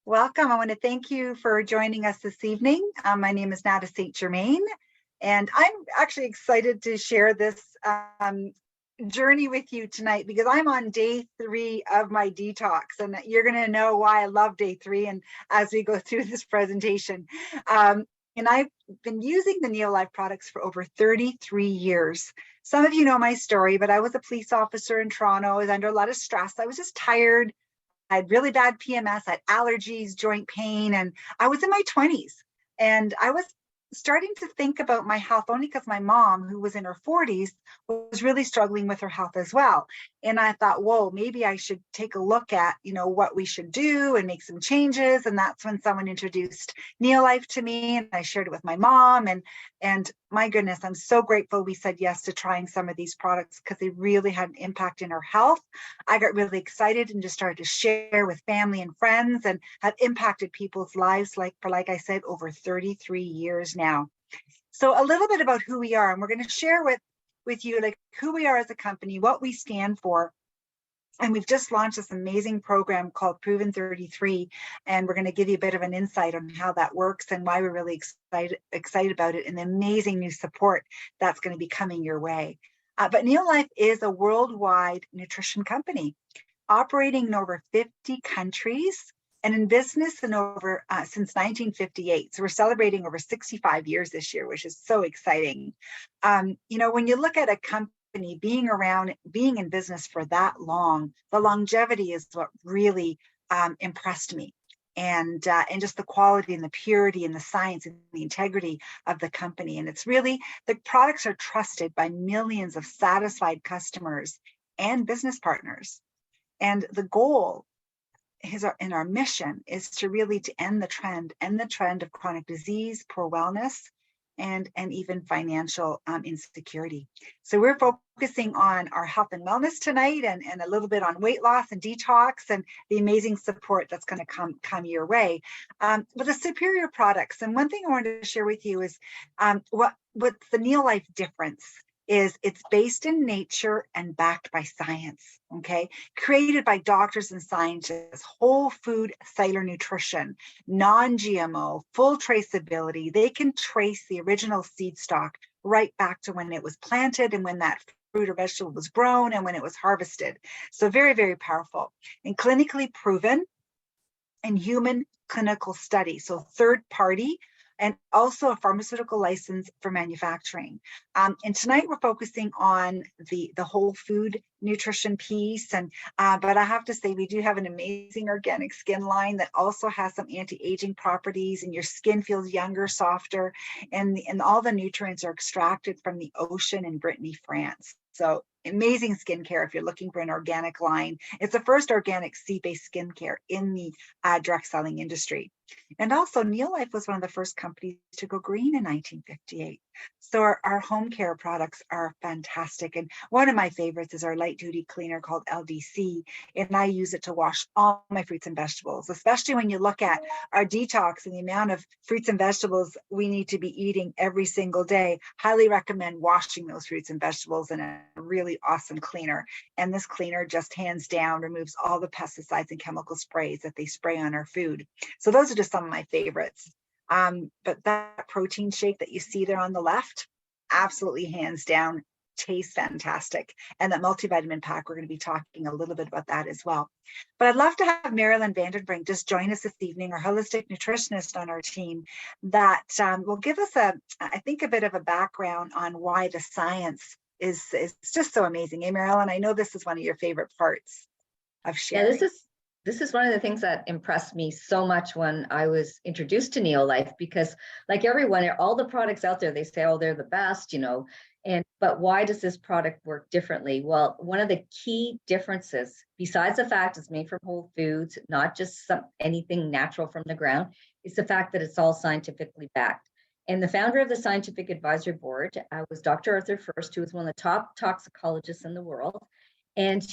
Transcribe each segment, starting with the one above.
Welcome. I want to thank you for joining us this evening. My name is Nada St. Germain, and I'm actually excited to share this journey with you tonight because I'm on day 3 of my detox, and you're going to know why I love day 3 and as we go through this presentation. And I've been using the Neolife products for over 33 years. Some of you know my story, but I was a police officer in Toronto. I was under a lot of stress. I was just tired. I had really bad PMS, I had allergies, joint pain, and I was in my 20s. And I was starting to think about my health only because my mom, who was in her 40s, was really struggling with her health as well. And I thought, whoa, maybe I should take a look at, what we should do and make some changes. And that's when someone introduced Neolife to me, and I shared it with my mom. And my goodness, I'm so grateful we said yes to trying some of these products because they really had an impact in her health. I got really excited and just started to share with family and friends and have impacted people's lives like I said, over 33 years now. So a little bit about who we are, and we're going to share with you like who we are as a company, what we stand for. And we've just launched this amazing program called Proven 33, and we're going to give you a bit of an insight on how that works and why we're really excited about it and the amazing new support that's going to be coming your way. But Neolife is a worldwide nutrition company operating in over 50 countries and in business in over since 1958. So we're celebrating over 65 years this year, which is so exciting. When you look at a company being around, being in business for that long, the longevity is what really impressed me. And just the quality and the purity and the science and the integrity of the company. And it's really, the products are trusted by millions of satisfied customers and business partners. And the goal in our mission is to really to end the trend of chronic disease, poor wellness, and even financial insecurity. So we're focusing on our health and wellness tonight, and a little bit on weight loss and detox and the amazing support that's going to come your way. With the superior products. And one thing I wanted to share with you is what's the Neolife difference is it's based in nature and backed by science, okay? Created by doctors and scientists, whole food cellular nutrition, non-GMO, full traceability. They can trace the original seed stock right back to when it was planted and when that fruit or vegetable was grown and when it was harvested. So very, very powerful and clinically proven in human clinical study. So third party, and also a pharmaceutical license for manufacturing. And tonight we're focusing on the whole food nutrition piece. And but I have to say, we do have an amazing organic skin line that also has some anti-aging properties, and your skin feels younger, softer, and all the nutrients are extracted from the ocean in Brittany, France. So amazing skincare if you're looking for an organic line. It's the first organic sea-based skincare in the direct selling industry. And also, Neolife was one of the first companies to go green in 1958. So our home care products are fantastic. And one of my favorites is our light duty cleaner called LDC. And I use it to wash all my fruits and vegetables, especially when you look at our detox and the amount of fruits and vegetables we need to be eating every single day. Highly recommend washing those fruits and vegetables in a really awesome cleaner. And this cleaner just hands down removes all the pesticides and chemical sprays that they spray on our food. So those are just some of my favorites. But that protein shake that you see there on the left, absolutely hands down, tastes fantastic. And that multivitamin pack, we're going to be talking a little bit about that as well. But I'd love to have Marilyn Vandenbrink just join us this evening, our holistic nutritionist on our team, that will give us I think a bit of a background on why the science is just so amazing. Hey, Marilyn, I know this is one of your favorite parts of sharing. Yeah, this is one of the things that impressed me so much when I was introduced to Neolife, because like everyone, all the products out there, they say, oh, they're the best, but why does this product work differently? Well, one of the key differences, besides the fact it's made from whole foods, not just anything natural from the ground, is the fact that it's all scientifically backed. And the founder of the Scientific Advisory Board was Dr. Arthur First, who was one of the top toxicologists in the world. And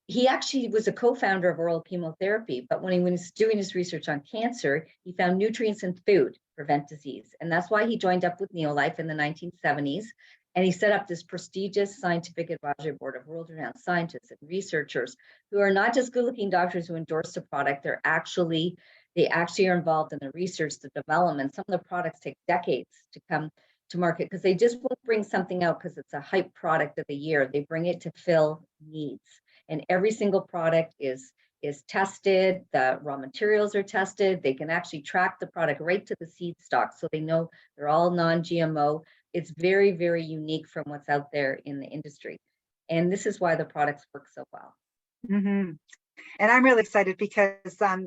he actually was a co-founder of oral chemotherapy, but when he was doing his research on cancer, he found nutrients in food prevent disease. And that's why he joined up with Neolife in the 1970s. And he set up this prestigious scientific advisory board of world-renowned scientists and researchers who are not just good-looking doctors who endorse the product, they're actually They actually are involved in the research, the development. Some of the products take decades to come to market because they just won't bring something out because it's a hype product of the year. They bring it to fill needs. And every single product is tested, the raw materials are tested. They can actually track the product right to the seed stock, so they know they're all non-GMO. It's very, very unique from what's out there in the industry. And this is why the products work so well. Mm-hmm. And I'm really excited because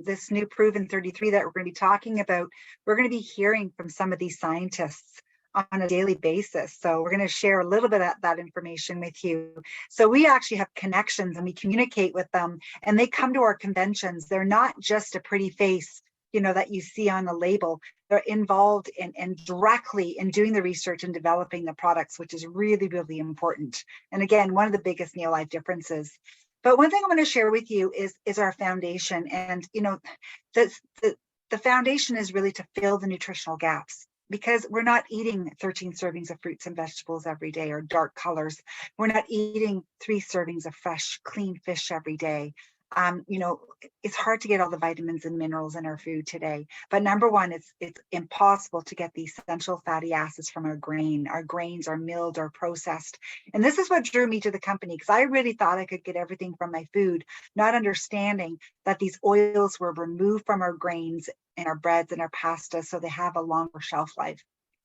this new Proven 33 that we're going to be talking about, we're going to be hearing from some of these scientists on a daily basis. So we're going to share a little bit of that information with you. So we actually have connections and we communicate with them, and they come to our conventions. They're not just a pretty face, you know, that you see on the label. They're involved in directly in doing the research and developing the products, which is really, really important. And again, one of the biggest Neolife differences. But one thing I'm going to share with you is our foundation. And, you know, the foundation is really to fill the nutritional gaps, because we're not eating 13 servings of fruits and vegetables every day or dark colors. We're not eating 3 servings of fresh, clean fish every day. You know, it's hard to get all the vitamins and minerals in our food today. But number one, it's impossible to get the essential fatty acids from our grain. Our grains are milled or processed. And this is what drew me to the company, because I really thought I could get everything from my food, not understanding that these oils were removed from our grains and our breads and our pastas, so they have a longer shelf life.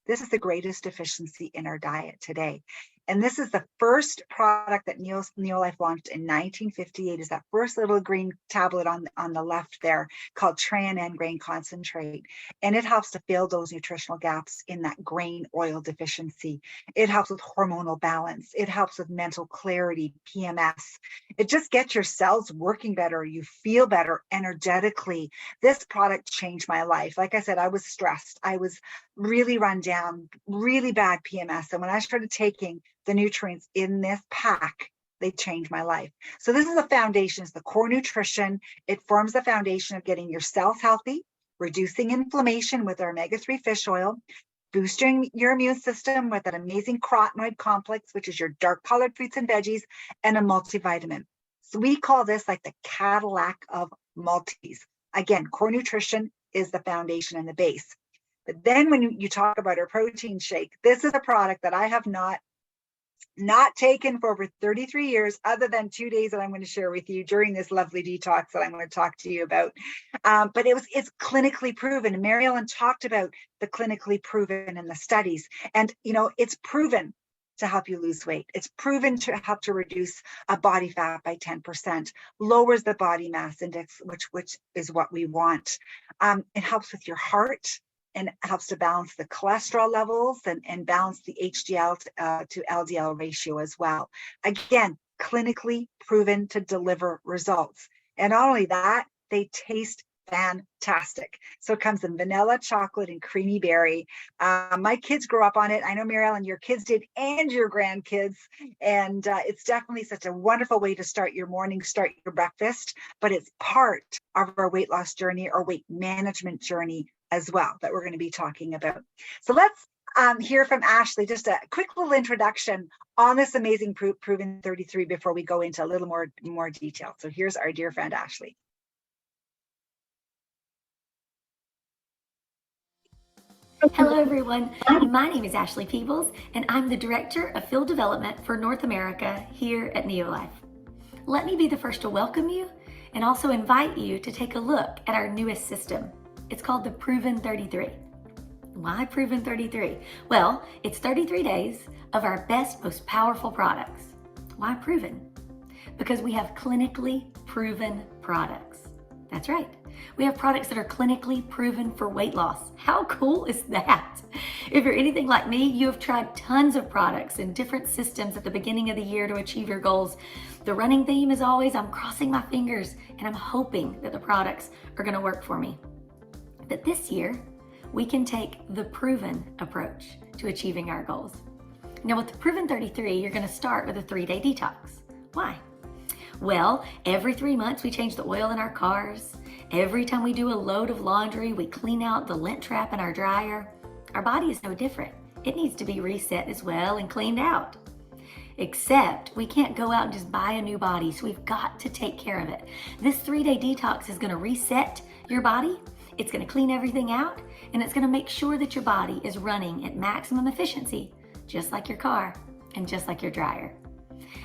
This is the greatest deficiency in our diet today. And this is the first product that Neolife launched in 1958, is that first little green tablet on the left there called Tran Grain Concentrate. And it helps to fill those nutritional gaps in that grain oil deficiency. It helps with hormonal balance. It helps with mental clarity, PMS. It just gets your cells working better. You feel better energetically. This product changed my life. Like I said, I was stressed. I was really run down, really bad PMS. And when I started taking the nutrients in this pack, they changed my life. So this is the foundation, it's the core nutrition. It forms the foundation of getting your cells healthy, reducing inflammation with our omega-3 fish oil, boosting your immune system with an amazing carotenoid complex, which is your dark colored fruits and veggies, and a multivitamin. So we call this like the Cadillac of multis. Again, core nutrition is the foundation and the base. But then when you talk about our protein shake, this is a product that I have not taken for over 33 years, other than 2 days that I'm going to share with you during this lovely detox that I'm going to talk to you about. But it's clinically proven. And Mary Ellen talked about the clinically proven in the studies. And, you know, it's proven to help you lose weight. It's proven to help to reduce body fat by 10%, lowers the body mass index, which is what we want. It helps with your heart, and helps to balance the cholesterol levels and balance the HDL to LDL ratio as well. Again, clinically proven to deliver results. And not only that, they taste fantastic. So it comes in vanilla, chocolate, and creamy berry. My kids grew up on it. I know, Mary Ellen, your kids did, and your grandkids. And it's definitely such a wonderful way to start your morning, start your breakfast. But it's part of our weight loss journey or weight management journey as well that we're going to be talking about. So let's hear from Ashley, just a quick little introduction on this amazing Proven 33 before we go into a little more detail. So here's our dear friend, Ashley. Hello, everyone. My name is Ashley Peebles, and I'm the Director of Field Development for North America here at Neolife. Let me be the first to welcome you and also invite you to take a look at our newest system. It's called the Proven 33. Why Proven 33? Well, it's 33 days of our best, most powerful products. Why proven? Because we have clinically proven products. That's right. We have products that are clinically proven for weight loss. How cool is that? If you're anything like me, you have tried tons of products and different systems at the beginning of the year to achieve your goals. The running theme is always, I'm crossing my fingers and I'm hoping that the products are going to work for me. But this year, we can take the proven approach to achieving our goals. Now with the Proven 33, you're going to start with a 3-day detox. Why? Well, every 3 months we change the oil in our cars. Every time we do a load of laundry, we clean out the lint trap in our dryer. Our body is no different. It needs to be reset as well and cleaned out. Except we can't go out and just buy a new body, so we've got to take care of it. This 3-day detox is going to reset your body. It's going to clean everything out, and it's going to make sure that your body is running at maximum efficiency, just like your car and just like your dryer.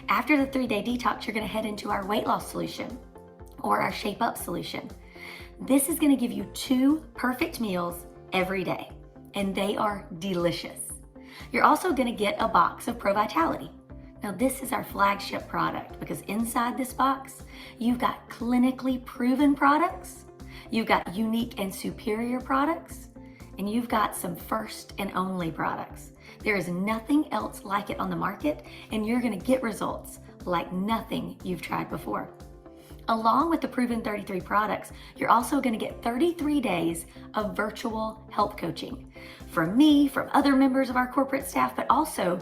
After the 3-day detox, you're going to head into our weight loss solution or our shape up solution. This is going to give you 2 perfect meals every day, and they are delicious. You're also going to get a box of Pro Vitality. Now, this is our flagship product because inside this box, you've got clinically proven products, you've got unique and superior products, and you've got some first and only products. There is nothing else like it on the market, and you're going to get results like nothing you've tried before. Along with the proven 33 products, you're also going to get 33 days of virtual health coaching from me, from other members of our corporate staff, but also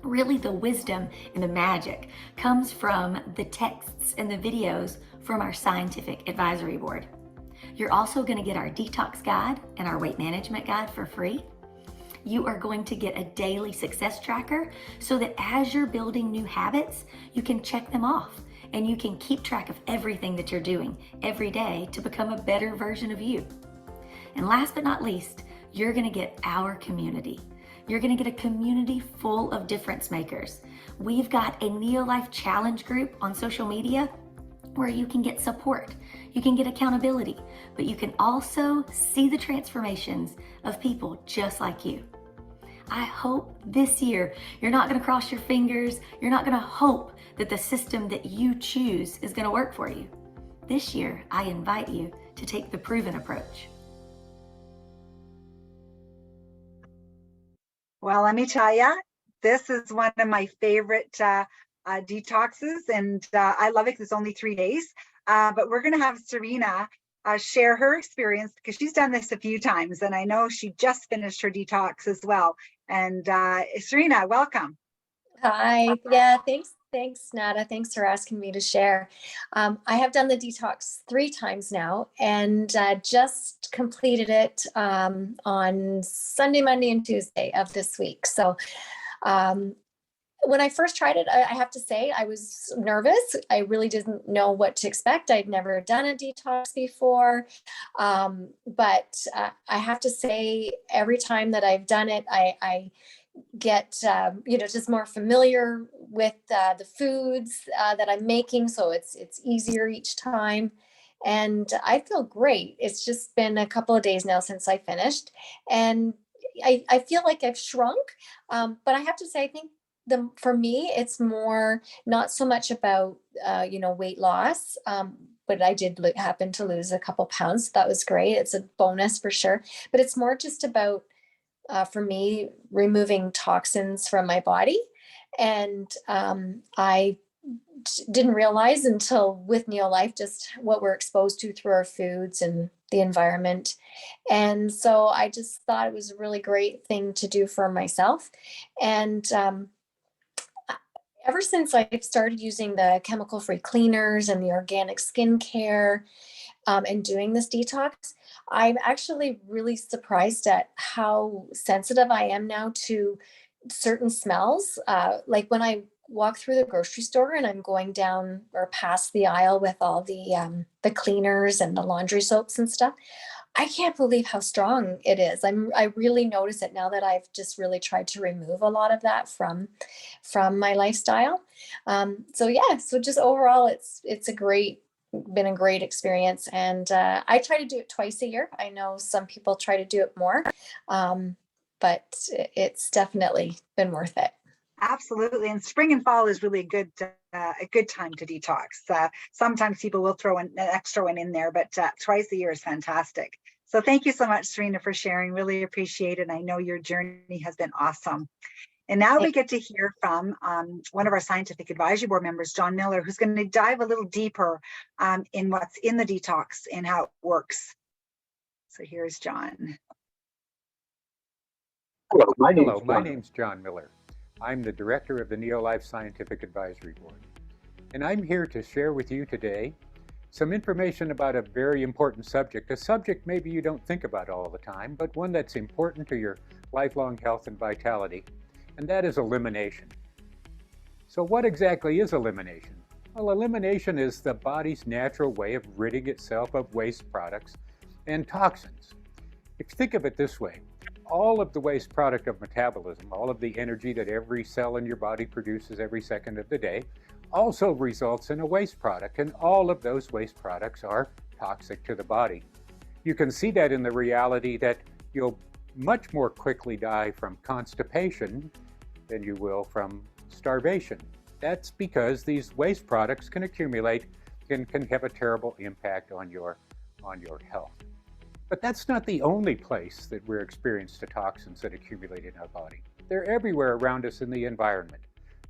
really the wisdom and the magic comes from the texts and the videos from our scientific advisory board. You're also going to get our detox guide and our weight management guide for free. You are going to get a daily success tracker so that as you're building new habits, you can check them off and you can keep track of everything that you're doing every day to become a better version of you. And last but not least, you're going to get our community. You're going to get a community full of difference makers. We've got a Neolife Challenge group on social media where you can get support, you can get accountability, but you can also see the transformations of people just like you. I hope this year you're not going to cross your fingers, you're not going to hope that the system that you choose is going to work for you. This year, I invite you to take the proven approach. Well, let me tell you, this is one of my favorite detoxes, and I love it because it's only 3 days. But we're going to have Serena share her experience because she's done this a few times, and I know she just finished her detox as well. And Serena, welcome. Hi. Yeah, thanks, Nada. Thanks for asking me to share. I have done the detox 3 times now and just completed it on Sunday, Monday, and Tuesday of this week. So when I first tried it, I have to say I was nervous. I really didn't know what to expect. I'd never done a detox before. But I have to say every time that I've done it, I get just more familiar with the foods that I'm making, so it's easier each time, and I feel great. It's just been a couple of days now since I finished, and I feel like I've shrunk, but I have to say I think for me it's more not so much about weight loss, but I did happen to lose a couple pounds. That was great. It's a bonus for sure, but it's more just about for me, removing toxins from my body. And I didn't realize until with Neolife just what we're exposed to through our foods and the environment. And so I just thought it was a really great thing to do for myself. And ever since I've started using the chemical-free cleaners and the organic skincare and doing this detox, I'm actually really surprised at how sensitive I am now to certain smells. Like when I walk through the grocery store and I'm going down or past the aisle with all the cleaners and the laundry soaps and stuff, I can't believe how strong it is. I really notice it now that I've just really tried to remove a lot of that from my lifestyle. So just overall, it's been a great experience, and I try to do it twice a year. I know some people try to do it more, but it's definitely been worth it. Absolutely, and spring and fall is really a good time to detox. Sometimes people will throw an extra one in there, but twice a year is fantastic. So thank you so much, Serena, for sharing. Really appreciate it. I know your journey has been awesome. And now we get to hear from one of our scientific advisory board members, John Miller, who's going to dive a little deeper in what's in the detox and how it works. So here's John. Hello, my name's John Miller. I'm the director of the Neolife Scientific Advisory Board. And I'm here to share with you today some information about a very important subject, a subject maybe you don't think about all the time, but one that's important to your lifelong health and vitality. And that is elimination. So what exactly is elimination? Well, elimination is the body's natural way of ridding itself of waste products and toxins. If you think of it this way, all of the waste product of metabolism, all of the energy that every cell in your body produces every second of the day, also results in a waste product, and all of those waste products are toxic to the body. You can see that in the reality that you'll much more quickly die from constipation than you will from starvation. That's because these waste products can accumulate and can have a terrible impact on your health. But that's not the only place that we're experienced to toxins that accumulate in our body. They're everywhere around us in the environment.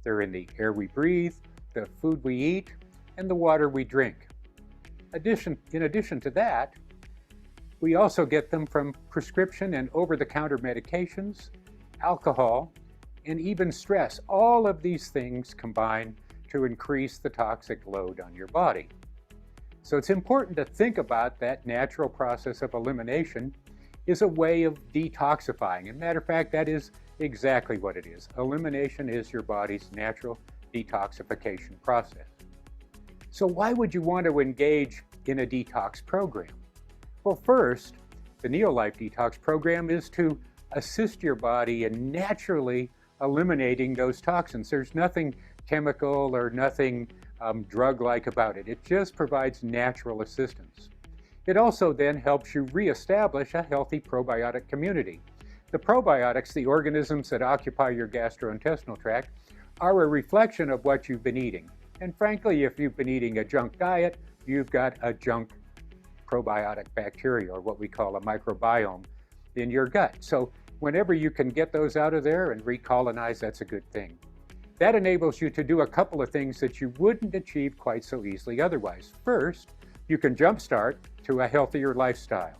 They're in the air we breathe, the food we eat, and the water we drink. In addition to that, we also get them from prescription and over-the-counter medications, alcohol, and even stress. All of these things combine to increase the toxic load on your body. So it's important to think about that natural process of elimination is a way of detoxifying. As a matter of fact, that is exactly what it is. Elimination is your body's natural detoxification process. So why would you want to engage in a detox program? Well, first, the Neolife Detox program is to assist your body in naturally eliminating those toxins. There's nothing chemical or nothing drug-like about it. It just provides natural assistance. It also then helps you reestablish a healthy probiotic community. The probiotics, the organisms that occupy your gastrointestinal tract, are a reflection of what you've been eating. And frankly, if you've been eating a junk diet, you've got a junk probiotic bacteria, or what we call a microbiome, in your gut. So whenever you can get those out of there and recolonize, that's a good thing. That enables you to do a couple of things that you wouldn't achieve quite so easily otherwise. First, you can jumpstart to a healthier lifestyle.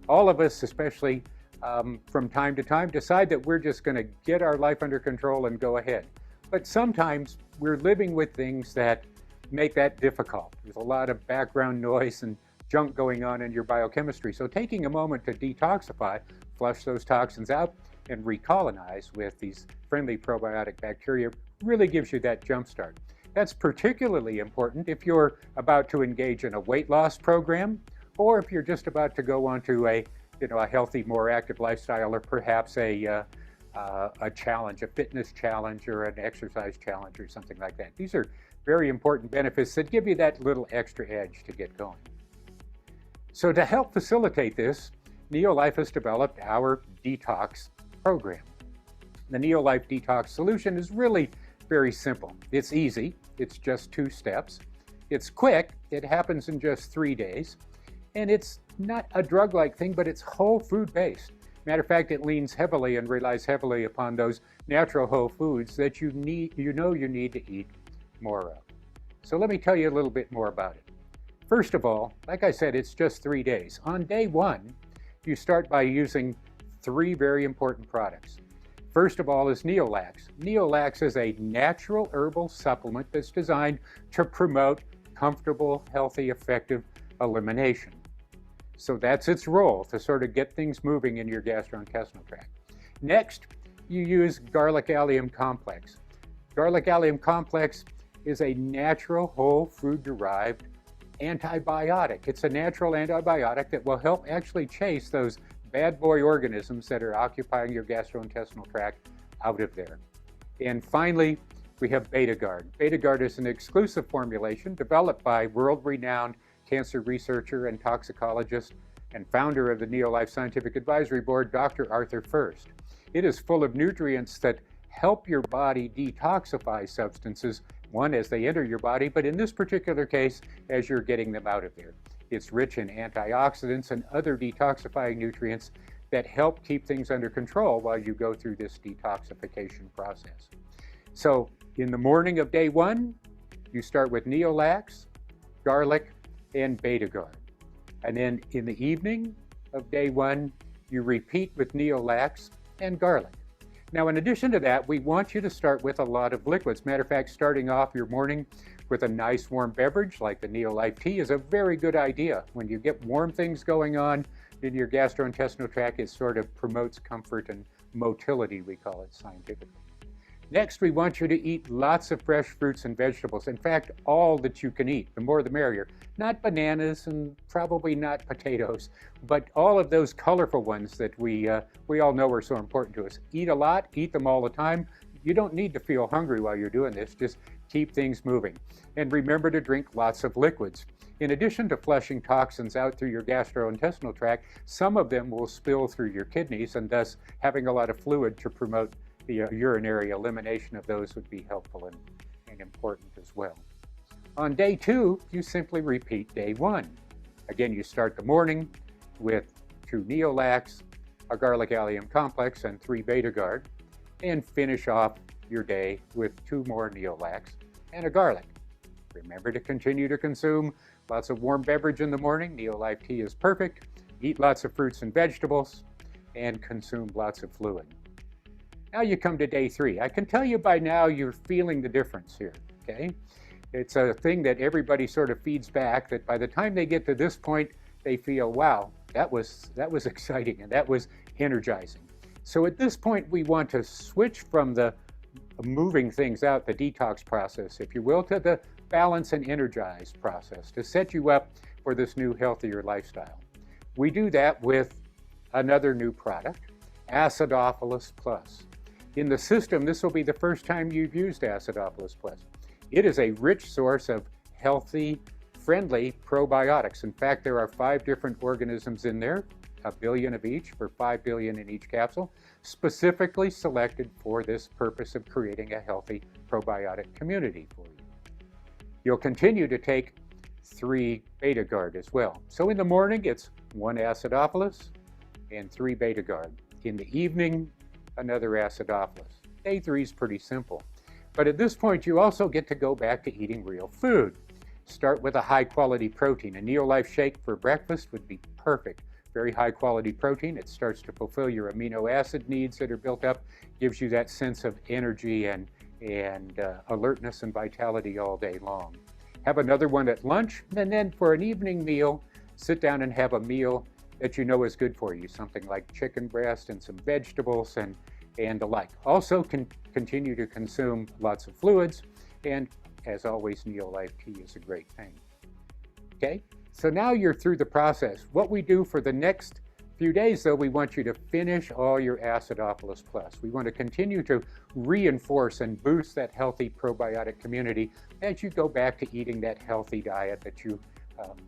All of us, especially from time to time, decide that we're just going to get our life under control and go ahead. But sometimes we're living with things that make that difficult. There's a lot of background noise and junk going on in your biochemistry. So taking a moment to detoxify, flush those toxins out, and recolonize with these friendly probiotic bacteria really gives you that jump start. That's particularly important if you're about to engage in a weight loss program, or if you're just about to go on to a healthy, more active lifestyle, or perhaps a challenge, a fitness challenge, or an exercise challenge, or something like that. These are very important benefits that give you that little extra edge to get going. So to help facilitate this, Neolife has developed our detox program. The Neolife Detox solution is really very simple. It's easy. It's just 2 steps. It's quick. It happens in just 3 days. And it's not a drug-like thing, but it's whole food-based. Matter of fact, it leans heavily and relies heavily upon those natural whole foods that you need to eat more of. So let me tell you a little bit more about it. First of all, like I said, it's just 3 days. On day 1, you start by using 3 very important products. First of all is Neolax. Neolax is a natural herbal supplement that's designed to promote comfortable, healthy, effective elimination. So that's its role, to sort of get things moving in your gastrointestinal tract. Next, you use garlic allium complex. Garlic allium complex is a natural whole food derived antibiotic. It's a natural antibiotic that will help actually chase those bad boy organisms that are occupying your gastrointestinal tract out of there. And finally, we have BetaGuard. BetaGuard is an exclusive formulation developed by world-renowned cancer researcher and toxicologist and founder of the Neolife Scientific Advisory Board, Dr. Arthur First. It is full of nutrients that help your body detoxify substances, one, as they enter your body, but in this particular case, as you're getting them out of there. It's rich in antioxidants and other detoxifying nutrients that help keep things under control while you go through this detoxification process. So in the morning of day 1, you start with Neolax, garlic, and BetaGuard. And then in the evening of day 1, you repeat with Neolax and garlic. Now, in addition to that, we want you to start with a lot of liquids. Matter of fact, starting off your morning with a nice warm beverage like the Neolife tea is a very good idea. When you get warm things going on in your gastrointestinal tract, it sort of promotes comfort and motility, we call it scientifically. Next, we want you to eat lots of fresh fruits and vegetables. In fact, all that you can eat, the more the merrier. Not bananas and probably not potatoes, but all of those colorful ones that we all know are so important to us. Eat a lot, eat them all the time. You don't need to feel hungry while you're doing this. Just keep things moving. And remember to drink lots of liquids. In addition to flushing toxins out through your gastrointestinal tract, some of them will spill through your kidneys, and thus having a lot of fluid to promote the urinary elimination of those would be helpful and important as well. On day 2, you simply repeat day 1. Again, you start the morning with 2 Neolax, a garlic allium complex, and 3 Betagard, and finish off your day with 2 more Neolax and a garlic. Remember to continue to consume lots of warm beverage in the morning. Neolife tea is perfect. Eat lots of fruits and vegetables, and consume lots of fluid. Now you come to day 3. I can tell you by now you're feeling the difference here, okay? It's a thing that everybody sort of feeds back, that by the time they get to this point, they feel, wow, that was exciting and that was energizing. So at this point, we want to switch from the moving things out, the detox process, if you will, to the balance and energize process to set you up for this new healthier lifestyle. We do that with another new product, Acidophilus Plus. In the system, this will be the first time you've used Acidophilus Plus. It is a rich source of healthy, friendly probiotics. In fact, there are 5 different organisms in there, 1 billion of each for 5 billion in each capsule, specifically selected for this purpose of creating a healthy probiotic community for you. You'll continue to take 3 Betagard as well. So in the morning, it's 1 Acidophilus and 3 Betagard. In the evening, another Acidophilus. Day 3 is pretty simple. But at this point, you also get to go back to eating real food. Start with a high-quality protein. A Neolife shake for breakfast would be perfect. Very high-quality protein. It starts to fulfill your amino acid needs that are built up, gives you that sense of energy and alertness and vitality all day long. Have another one at lunch, and then for an evening meal, sit down and have a meal that you know is good for you, something like chicken breast and some vegetables and the like. Also continue to consume lots of fluids, and as always, Neolife tea is a great thing. Okay, so now you're through the process. What we do for the next few days, though, we want you to finish all your Acidophilus Plus. We want to continue to reinforce and boost that healthy probiotic community as you go back to eating that healthy diet that you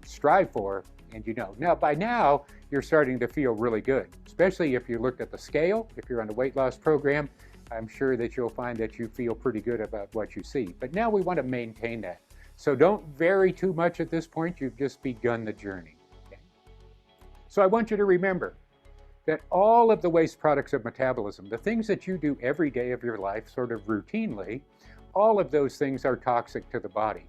strive for, and you know. Now, by now, you're starting to feel really good, especially if you looked at the scale. If you're on a weight loss program, I'm sure that you'll find that you feel pretty good about what you see. But now we want to maintain that. So don't vary too much at this point. You've just begun the journey. Okay? So I want you to remember that all of the waste products of metabolism, the things that you do every day of your life sort of routinely, all of those things are toxic to the body.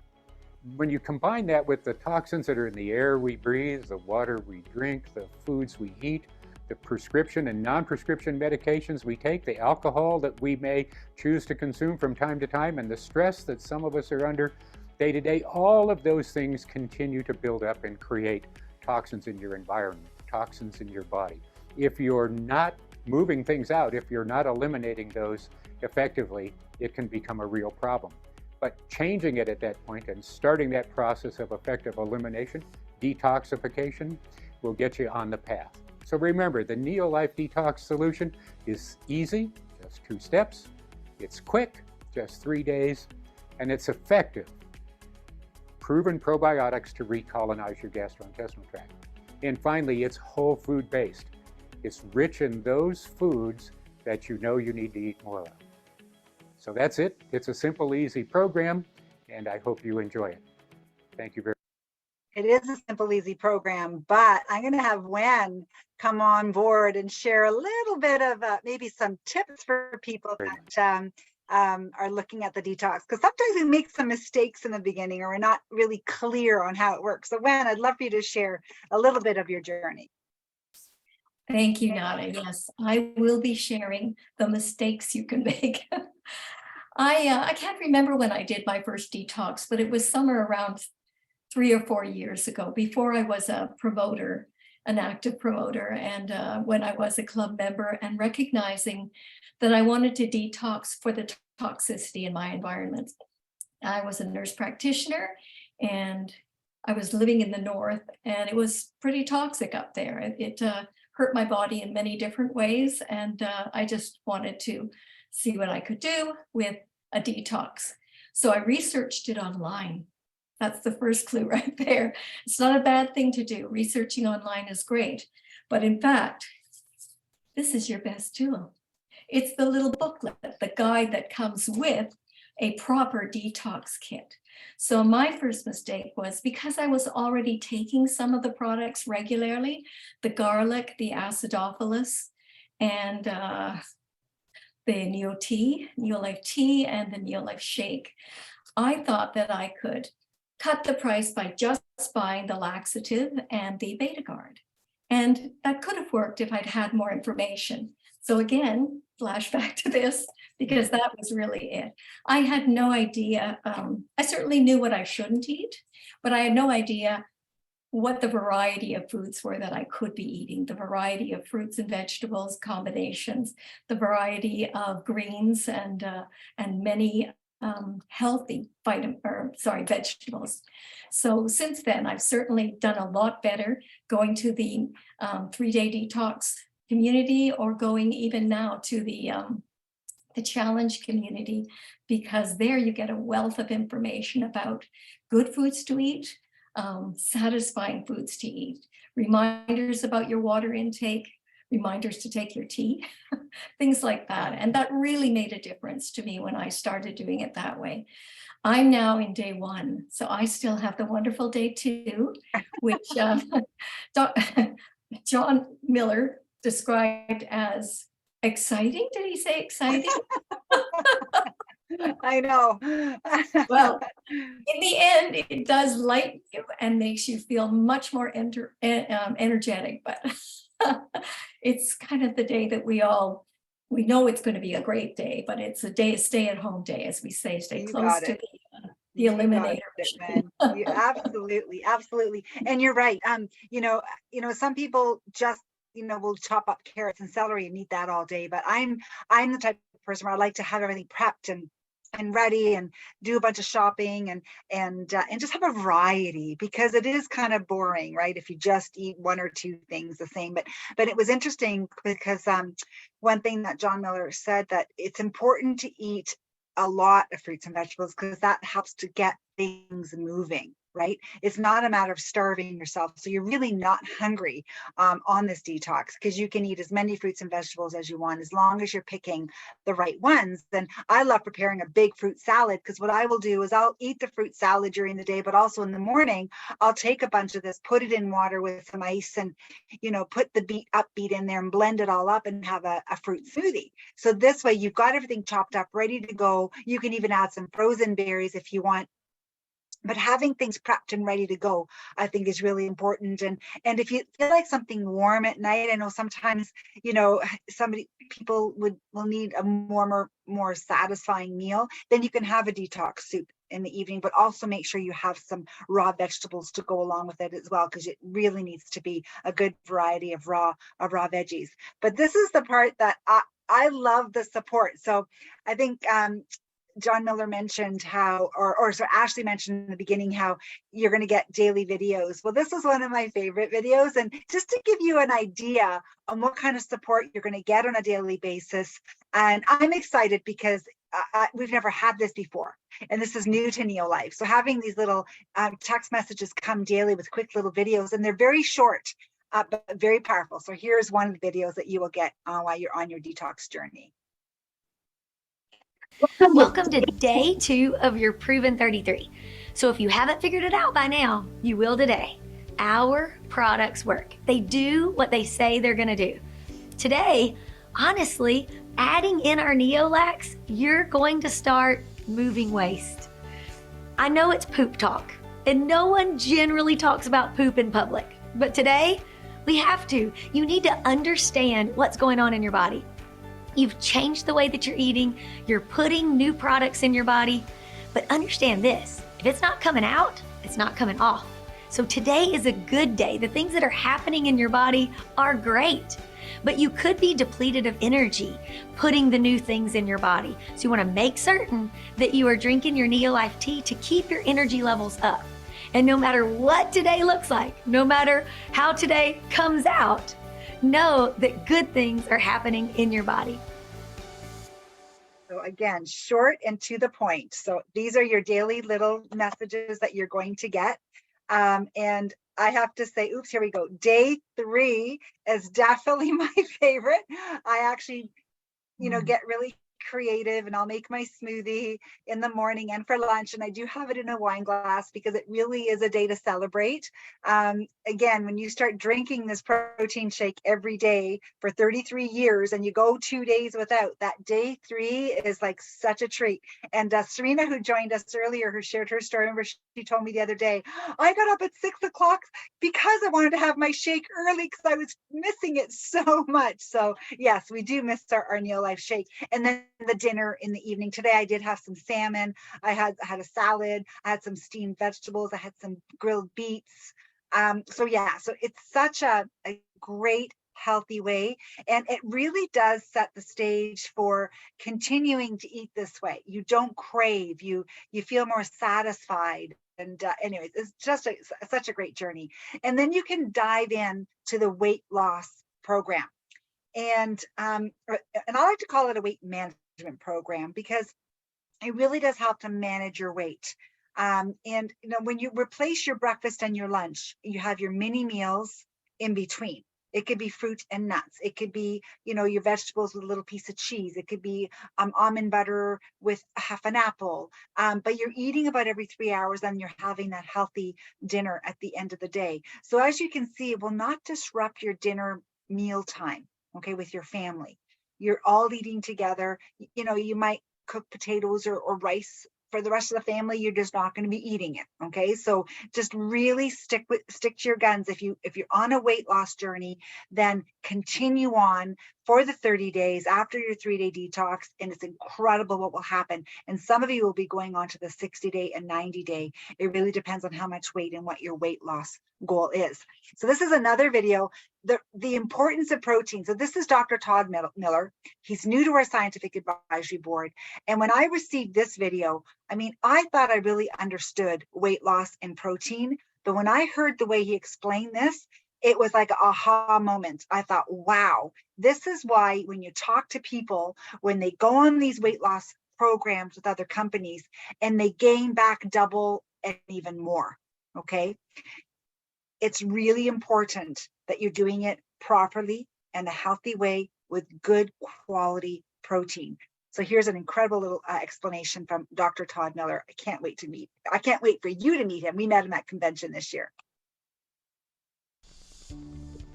When you combine that with the toxins that are in the air we breathe, the water we drink, the foods we eat, the prescription and non-prescription medications we take, the alcohol that we may choose to consume from time to time, and the stress that some of us are under day to day, all of those things continue to build up and create toxins in your environment, toxins in your body. If you're not moving things out, if you're not eliminating those effectively, it can become a real problem. But changing it at that point and starting that process of effective elimination, detoxification, will get you on the path. So remember, the Neolife Detox solution is easy, just 2 steps. It's quick, just 3 days, and it's effective. Proven probiotics to recolonize your gastrointestinal tract. And finally, it's whole food based. It's rich in those foods that you know you need to eat more of. So that's it. It's a simple, easy program, and I hope you enjoy it. Thank you very much. It is a simple, easy program, but I'm going to have Wen come on board and share a little bit of maybe some tips for people that are looking at the detox, because sometimes we make some mistakes in the beginning or we're not really clear on how it works. So Wen, I'd love for you to share a little bit of your journey. Thank you, Nada. Yes, I will be sharing the mistakes you can make. I can't remember when I did my first detox, but it was somewhere around 3 or 4 years ago, before I was a promoter. an active promoter, and when I was a club member, and recognizing that I wanted to detox for the toxicity in my environment. I was a nurse practitioner, and I was living in the north, and it was pretty toxic up there. It hurt my body in many different ways, and I just wanted to see what I could do with a detox. So I researched it online. That's the first clue right there. It's not a bad thing to do. Researching online is great. But in fact, this is your best tool. It's the little booklet, the guide that comes with a proper detox kit. So my first mistake was, because I was already taking some of the products regularly, the garlic, the acidophilus, and the Neolife tea, and the Neolife shake, I thought that I could cut the price by just buying the laxative and the Betagard. And that could have worked if I'd had more information. So again, flashback to this, because that was really it. I had no idea. I certainly knew what I shouldn't eat, but I had no idea what the variety of foods were that I could be eating, the variety of fruits and vegetables combinations, the variety of greens, and many healthy vegetables. So since then, I've certainly done a lot better going to the 3-day detox community, or going even now to the challenge community, because there you get a wealth of information about good foods to eat, satisfying foods to eat, reminders about your water intake, reminders to take your tea, things like that. And that really made a difference to me when I started doing it that way. I'm now in day 1, so I still have the wonderful day 2, which John Miller described as exciting. Did he say exciting? I know. Well, in the end, it does lighten you and makes you feel much more energetic. But it's kind of the day that we know it's going to be a great day, but it's a stay-at-home day, as we say, stay close to the eliminator. Absolutely. And you're right. Some people just will chop up carrots and celery and eat that all day. But I'm the type of person where I like to have everything prepped and ready, and do a bunch of shopping, and just have a variety, because it is kind of boring, right, if you just eat 1 or 2 things the same. But it was interesting, because one thing that John Miller said, that it's important to eat a lot of fruits and vegetables, because that helps to get things moving, right? It's not a matter of starving yourself. So you're really not hungry on this detox, because you can eat as many fruits and vegetables as you want, as long as you're picking the right ones. Then I love preparing a big fruit salad, because what I will do is I'll eat the fruit salad during the day, but also in the morning, I'll take a bunch of this, put it in water with some ice, and, put the beet in there and blend it all up and have a fruit smoothie. So this way you've got everything chopped up, ready to go. You can even add some frozen berries if you want. But having things prepped and ready to go, I think, is really important. And if you feel like something warm at night, I know sometimes, people will need a warmer, more satisfying meal. Then you can have a detox soup in the evening, but also make sure you have some raw vegetables to go along with it as well, because it really needs to be a good variety of raw veggies. But this is the part that I love the support. So I think John Miller mentioned how, so Ashley mentioned in the beginning, how you're going to get daily videos. Well, this was one of my favorite videos. And just to give you an idea on what kind of support you're going to get on a daily basis. And I'm excited because we've never had this before. And this is new to Neolife. So having these little text messages come daily with quick little videos, and they're very short, but very powerful. So here's one of the videos that you will get while you're on your detox journey. Welcome to day 2 of your Proven 33. So if you haven't figured it out by now, you will today. Our products work. They do what they say they're going to do. Today, honestly, adding in our Neolax, you're going to start moving waste. I know it's poop talk, and no one generally talks about poop in public, but today we have to. You need to understand what's going on in your body. You've changed the way that you're eating. You're putting new products in your body. But understand this, if it's not coming out, it's not coming off. So today is a good day. The things that are happening in your body are great, but you could be depleted of energy putting the new things in your body. So you want to make certain that you are drinking your Neolife tea to keep your energy levels up. And no matter what today looks like, no matter how today comes out, know that good things are happening in your body. So again, short and to the point. So these are your daily little messages that you're going to get. And I have to say, oops, here we go. Day 3 is definitely my favorite. I actually, get really creative, and I'll make my smoothie in the morning and for lunch, and I do have it in a wine glass because it really is a day to celebrate. Again, when you start drinking this protein shake every day for 33 years and you go 2 days without, that day 3 is like such a treat. And Serena, who joined us earlier, who shared her story, remember she told me the other day, I got up at 6 o'clock because I wanted to have my shake early because I was missing it so much. So yes, we do miss our Neolife shake. And then the dinner in the evening. Today I did have some salmon. I had a salad. I had some steamed vegetables. I had some grilled beets. So it's such a great healthy way, and it really does set the stage for continuing to eat this way. You don't crave. You feel more satisfied. And anyways, it's just such a great journey. And then you can dive in to the weight loss program. And I like to call it a weight management program because it really does help to manage your weight. And when you replace your breakfast and your lunch, you have your mini meals in between. It could be fruit and nuts. It could be, your vegetables with a little piece of cheese. It could be almond butter with half an apple. But you're eating about every 3 hours, and you're having that healthy dinner at the end of the day. So as you can see, it will not disrupt your dinner meal time, okay, with your family. You're all eating together. You might cook potatoes or rice for the rest of the family. You're just not going to be eating it. Okay. So just really stick to your guns. If you're on a weight loss journey, then continue on for the 30 days after your 3-day detox. And it's incredible what will happen. And some of you will be going on to the 60-day and 90-day. It really depends on how much weight and what your weight loss goal is. So this is another video, the importance of protein. So this is Dr. Todd Miller. He's new to our scientific advisory board. And when I received this video, I thought I really understood weight loss and protein. But when I heard the way he explained this, it was like an aha moment. I thought, wow, this is why when you talk to people, when they go on these weight loss programs with other companies and they gain back double and even more, okay? It's really important that you're doing it properly and a healthy way with good quality protein. So here's an incredible little explanation from Dr. Todd Miller. I can't wait for you to meet him. We met him at convention this year.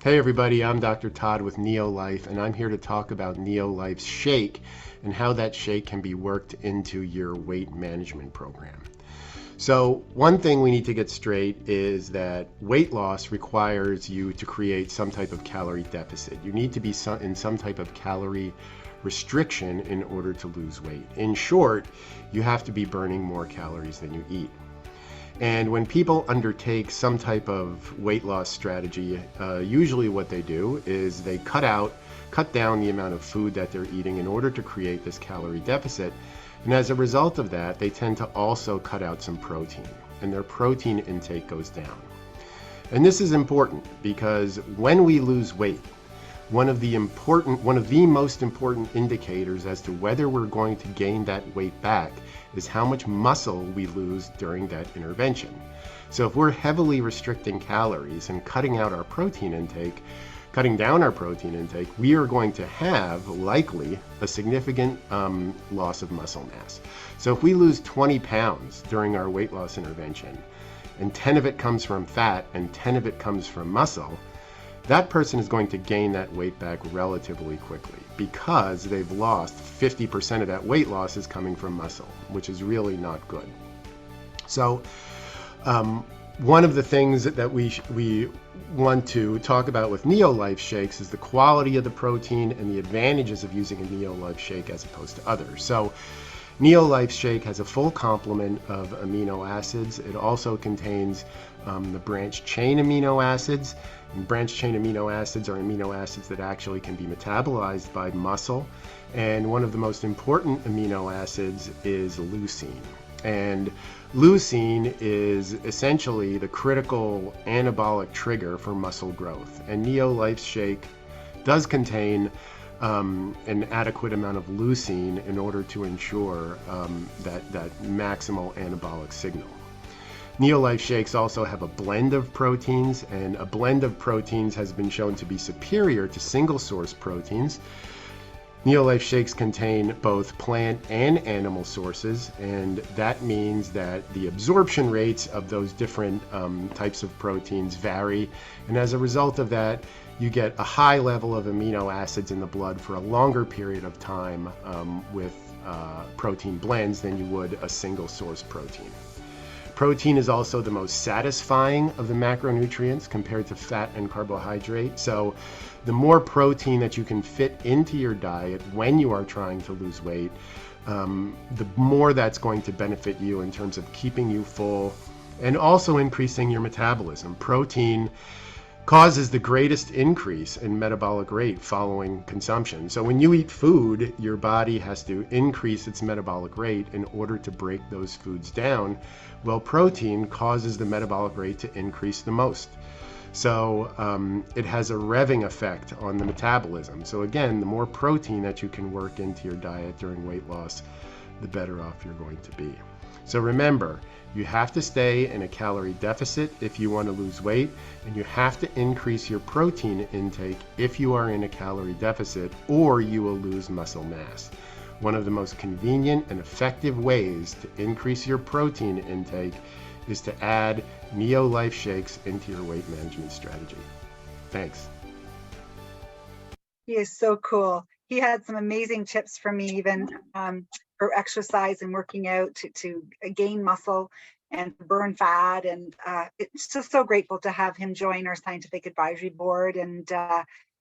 Hey everybody, I'm Dr. Todd with Neolife, and I'm here to talk about Neolife's shake and how that shake can be worked into your weight management program. So one thing we need to get straight is that weight loss requires you to create some type of calorie deficit. You need to be in some type of calorie restriction in order to lose weight. In short, you have to be burning more calories than you eat. And when people undertake some type of weight loss strategy, usually what they do is they cut down the amount of food that they're eating in order to create this calorie deficit. And as a result of that, they tend to also cut out some protein, and their protein intake goes down. And this is important because when we lose weight, one of the most important indicators as to whether we're going to gain that weight back is how much muscle we lose during that intervention. So if we're heavily restricting calories and cutting down our protein intake, we are going to have likely a significant loss of muscle mass. So if we lose 20 pounds during our weight loss intervention, and 10 of it comes from fat and 10 of it comes from muscle, that person is going to gain that weight back relatively quickly because they've lost 50% of that weight loss is coming from muscle, which is really not good. So one of the things that we want to talk about with Neolife shakes is the quality of the protein and the advantages of using a Neolife shake as opposed to others. So Neolife shake has a full complement of amino acids. It also contains the branched chain amino acids. And branched chain amino acids are amino acids that actually can be metabolized by muscle. And one of the most important amino acids is leucine. And leucine is essentially the critical anabolic trigger for muscle growth. And Neo-Life's shake does contain an adequate amount of leucine in order to ensure that maximal anabolic signal. Neo-Life shakes also have a blend of proteins, and a blend of proteins has been shown to be superior to single source proteins. Neo-Life shakes contain both plant and animal sources, and that means that the absorption rates of those different types of proteins vary, and as a result of that, you get a high level of amino acids in the blood for a longer period of time with protein blends than you would a single source protein. Protein is also the most satisfying of the macronutrients compared to fat and carbohydrate. So the more protein that you can fit into your diet when you are trying to lose weight, the more that's going to benefit you in terms of keeping you full and also increasing your metabolism. Protein causes the greatest increase in metabolic rate following consumption. So when you eat food, your body has to increase its metabolic rate in order to break those foods down. Well, protein causes the metabolic rate to increase the most. So it has a revving effect on the metabolism. So again, the more protein that you can work into your diet during weight loss, the better off you're going to be. So remember, you have to stay in a calorie deficit if you want to lose weight, and you have to increase your protein intake if you are in a calorie deficit, or you will lose muscle mass. One of the most convenient and effective ways to increase your protein intake is to add Neo-Life shakes into your weight management strategy. Thanks. He is so cool. He had some amazing tips for me, even for exercise and working out to gain muscle and burn fat. And it's just so grateful to have him join our scientific advisory board. And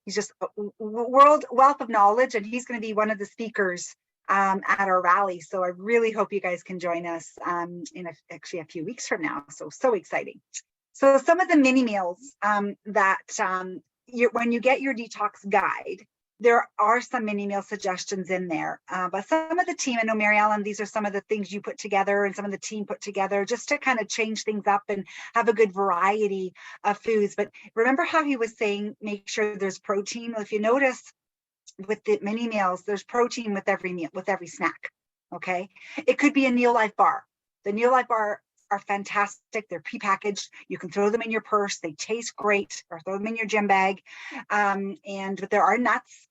he's just a world wealth of knowledge, and he's going to be one of the speakers at our rally. So I really hope you guys can join us in actually a few weeks from now. So exciting. So some of the mini meals that when you get your detox guide, there are some mini meal suggestions in there, but some of the team, I know Mary Ellen, these are some of the things you put together and some of the team put together just to kind of change things up and have a good variety of foods. But remember how he was saying, make sure there's protein. Well, if you notice with the mini meals, there's protein with every meal, with every snack. Okay. It could be a Neo-Life bar. The Neo-Life bar are fantastic. They're prepackaged. You can throw them in your purse. They taste great, or throw them in your gym bag. But there are nuts,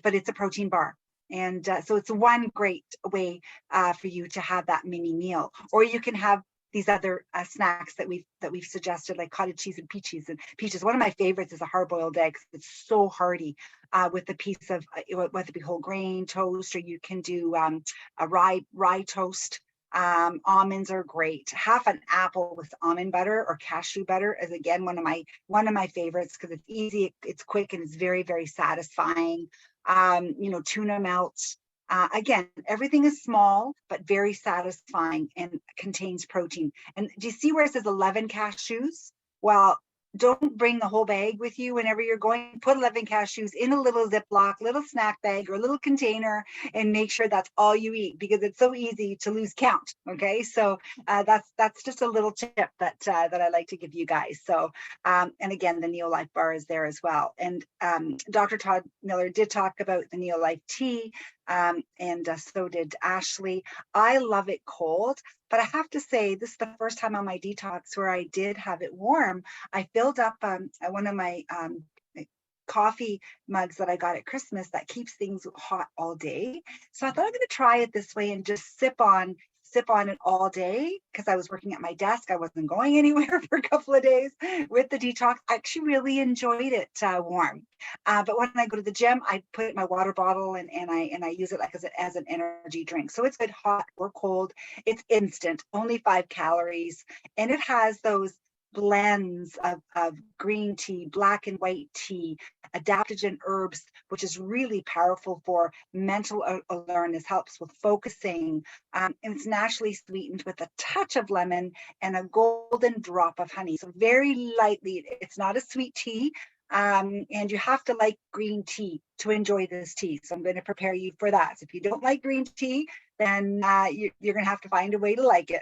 but it's a protein bar. And so it's one great way for you to have that mini meal. Or you can have these other snacks that we've suggested, like cottage cheese and peaches. One of my favorites is a hard-boiled egg. It's so hearty with a piece of whether it be whole grain toast, or you can do a rye toast. Almonds are great. Half an apple with almond butter or cashew butter is again one of my favorites, because it's easy, it's quick, and it's very, very satisfying. Tuna melt. Again, everything is small but very satisfying and contains protein. And do you see where it says 11 cashews? Well, don't bring the whole bag with you whenever you're going. Put 11 cashews in a little Ziploc, little snack bag, or a little container, and make sure that's all you eat, because it's so easy to lose count. Okay, so that's just a little tip that I like to give you guys. So and again, the Neo-Life bar is there as well. And Dr. Todd Miller did talk about the Neo-Life tea, and so did Ashley. I love it cold, but I have to say, this is the first time on my detox where I did have it warm. I filled up one of my coffee mugs that I got at Christmas that keeps things hot all day. So I thought I'm going to try it this way and just sip on it all day, because I was working at my desk. I wasn't going anywhere for a couple of days with the detox. I actually really enjoyed it warm. But when I go to the gym, I put it in my water bottle and I use it like as an energy drink. So it's good hot or cold. It's instant, only 5 calories, and it has those blends of green tea, black and white tea, adaptogen herbs, which is really powerful for mental awareness, helps with focusing. And it's naturally sweetened with a touch of lemon and a golden drop of honey. So very lightly, it's not a sweet tea. And you have to like green tea to enjoy this tea. So I'm going to prepare you for that. So if you don't like green tea, then you're going to have to find a way to like it.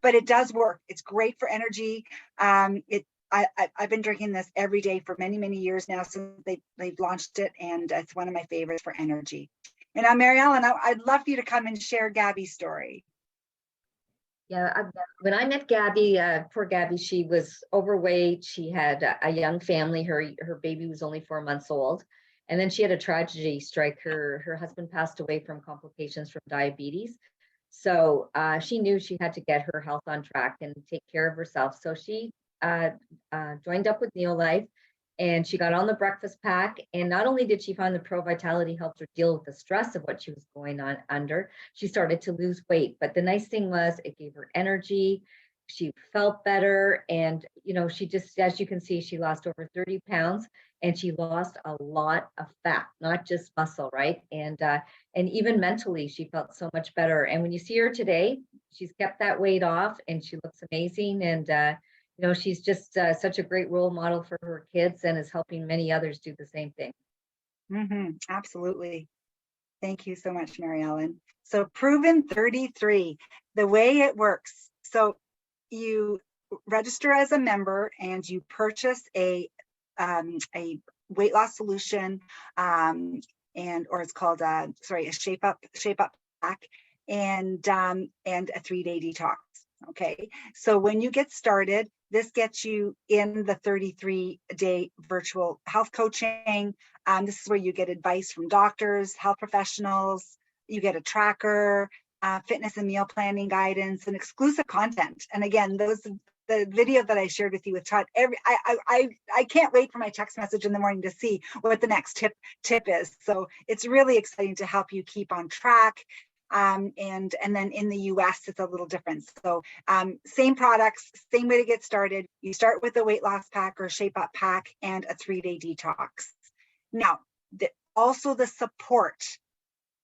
But it does work. It's great for energy. I've been drinking this every day for many, many years now since they've launched it, and it's one of my favorites for energy. And now, Mary Ellen, I'd love for you to come and share Gabby's story. Yeah, when I met Gabby, poor Gabby, she was overweight. She had a young family. Her baby was only 4 months old. And then she had a tragedy strike. Her husband passed away from complications from diabetes. So she knew she had to get her health on track and take care of herself. So she joined up with Neolife, and she got on the breakfast pack. And not only did she find the Pro Vitality helped her deal with the stress of what she was going on under, she started to lose weight. But the nice thing was it gave her energy. She felt better. And, she just, as you can see, she lost over 30 pounds, and she lost a lot of fat, not just muscle, right? And even mentally, she felt so much better. And when you see her today, she's kept that weight off and she looks amazing. And, she's just such a great role model for her kids and is helping many others do the same thing. Absolutely. Thank you so much, Mary Ellen. So Proven 33, the way it works. So you register as a member and you purchase a weight loss solution, or it's called a shape up pack, and a 3-day detox. Okay, so when you get started, this gets you in the 33-day virtual health coaching. This is where you get advice from doctors, health professionals. You get a tracker, fitness and meal planning guidance, and exclusive content. And again, the video that I shared with you with Todd, I can't wait for my text message in the morning to see what the next tip is. So it's really exciting to help you keep on track. And then in the US, it's a little different. So same products, same way to get started. You start with a weight loss pack or shape up pack and a 3-day detox. Now, also the support,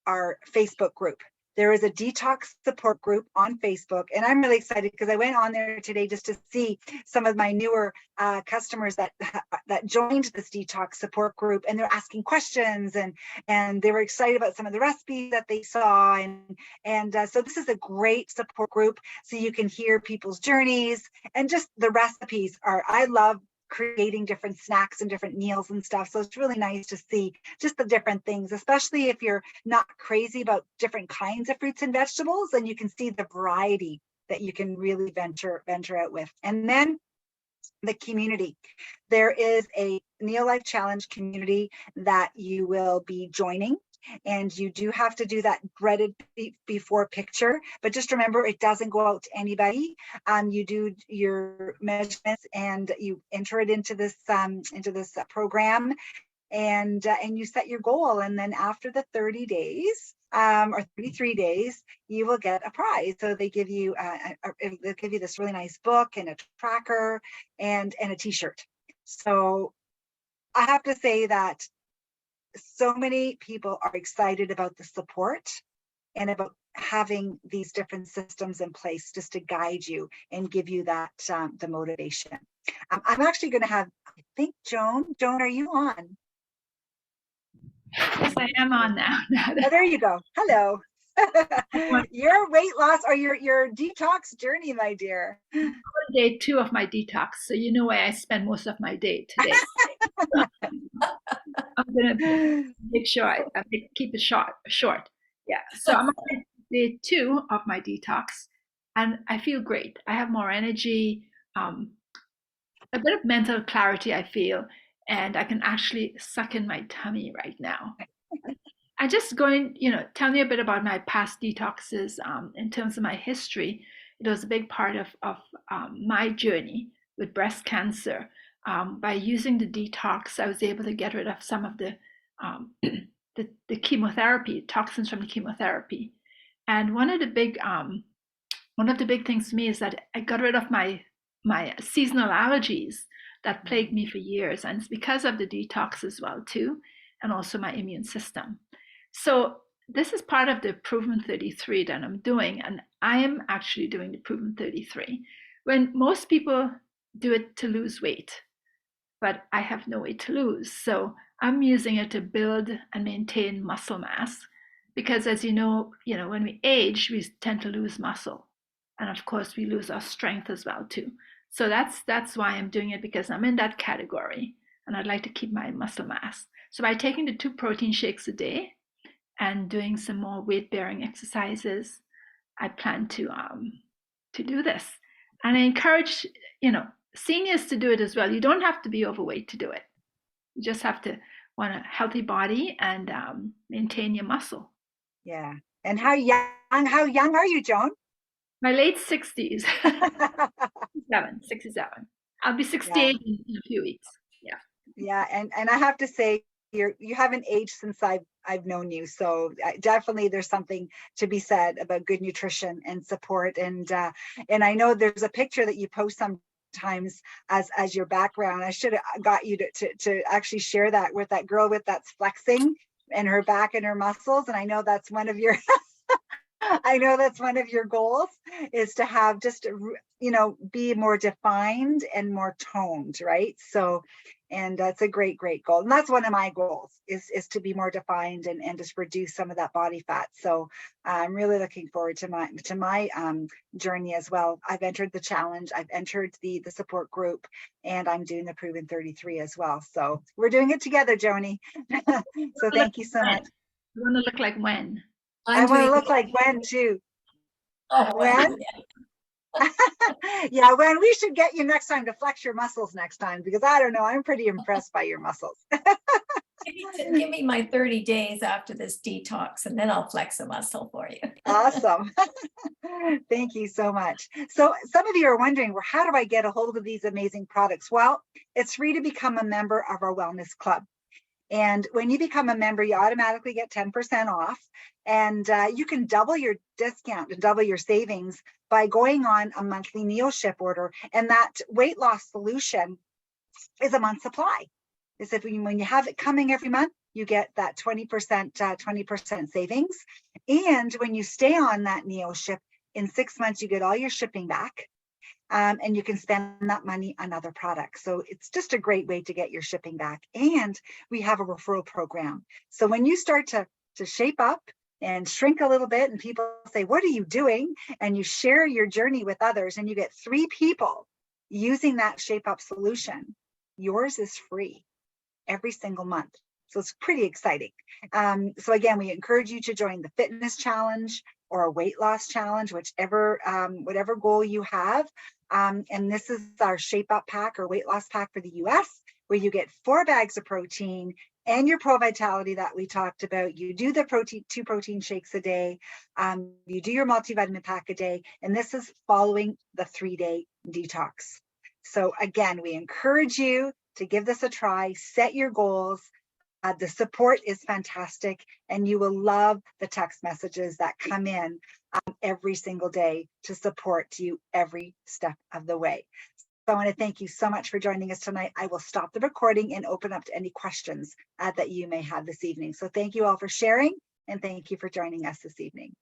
our Facebook group. There is a detox support group on Facebook, and I'm really excited because I went on there today just to see some of my newer customers that joined this detox support group, and they're asking questions, and they were excited about some of the recipes that they saw, and so this is a great support group, so you can hear people's journeys, and just the recipes I love creating different snacks and different meals and stuff. So it's really nice to see just the different things, especially if you're not crazy about different kinds of fruits and vegetables, and you can see the variety that you can really venture out with. And then the community. There is a Neolife Challenge community that you will be joining. And you do have to do that dreaded before picture, but just remember, it doesn't go out to anybody. You do your measurements and you enter it into this program, and you set your goal. And then after the 30 days or 33 days, you will get a prize. So they give you they'll give you this really nice book and a tracker and a t-shirt. So I have to say that so many people are excited about the support and about having these different systems in place just to guide you and give you that the motivation. I'm actually going to have, I think, Joan, are you on? Yes, I am on now. Oh, there you go. Hello. Your weight loss or your detox journey, my dear. Day 2 of my detox, so you know where I spend most of my day today. I'm gonna make sure I keep it short. Yeah. So I'm on day 2 of my detox, and I feel great. I have more energy, a bit of mental clarity, I feel, and I can actually suck in my tummy right now. I just going, tell me a bit about my past detoxes. In terms of my history, it was a big part of my journey with breast cancer. By using the detox, I was able to get rid of some of the chemotherapy, toxins from the chemotherapy. And one of the big things for me is that I got rid of my my seasonal allergies that plagued me for years. And it's because of the detox as well, too, and also my immune system. So this is part of the Proven 33 that I'm doing. And I am actually doing the Proven 33 when most people do it to lose weight, but I have no weight to lose. So I'm using it to build and maintain muscle mass, because as you know, when we age, we tend to lose muscle. And of course, we lose our strength as well, too. So that's why I'm doing it, because I'm in that category and I'd like to keep my muscle mass. So by taking the 2 protein shakes a day and doing some more weight-bearing exercises, I plan to do this. And I encourage, seniors to do it as well. You don't have to be overweight to do it. You just have to want a healthy body and maintain your muscle. Yeah. And how young are you, Joan? My late 60s. 67. I'll be 68 in a few weeks. Yeah. Yeah, and I have to say, you haven't aged since I've known you. So definitely there's something to be said about good nutrition and support. And I know there's a picture that you post sometimes as your background. I should have got you to actually share that with that girl that's flexing and her back and her muscles. And I know that's one of your I know that's one of your goals, is to have just, be more defined and more toned, right? So, and that's a great goal. And that's one of my goals, is to be more defined and just reduce some of that body fat. So I'm really looking forward to my journey as well. I've entered the challenge, I've entered the support group, and I'm doing the Proven 33 as well. So we're doing it together, Joni. So thank you so much. You want to look like when? I want to look like Gwen too. Oh, Gwen? Yeah, Gwen, we should get you next time to flex your muscles next time, because I don't know, I'm pretty impressed by your muscles. Give me my 30 days after this detox, and then I'll flex a muscle for you. Awesome. Thank you so much. So some of you are wondering, well, how do I get a hold of these amazing products? Well, it's free to become a member of our wellness club. And when you become a member, you automatically get 10% off, and you can double your discount and double your savings by going on a monthly meal ship order. And that weight loss solution is a month supply. Is if when you have it coming every month, you get that 20% savings. And when you stay on that meal ship, in 6 months, you get all your shipping back. And you can spend that money on other products. So it's just a great way to get your shipping back. And we have a referral program. So when you start to shape up and shrink a little bit, and people say, what are you doing? And you share your journey with others, and you get 3 people using that shape up solution, yours is free every single month. So it's pretty exciting. So again, we encourage you to join the fitness challenge or a weight loss challenge, whichever whatever goal you have. And this is our Shape Up Pack or weight loss pack for the US, where you get 4 bags of protein and your Pro Vitality that we talked about. You do the 2 protein shakes a day. You do your multivitamin pack a day. And this is following the 3-day detox. So again, we encourage you to give this a try, set your goals. The support is fantastic, and you will love the text messages that come in every single day to support you every step of the way. So I want to thank you so much for joining us tonight. I will stop the recording and open up to any questions that you may have this evening. So thank you all for sharing, and thank you for joining us this evening.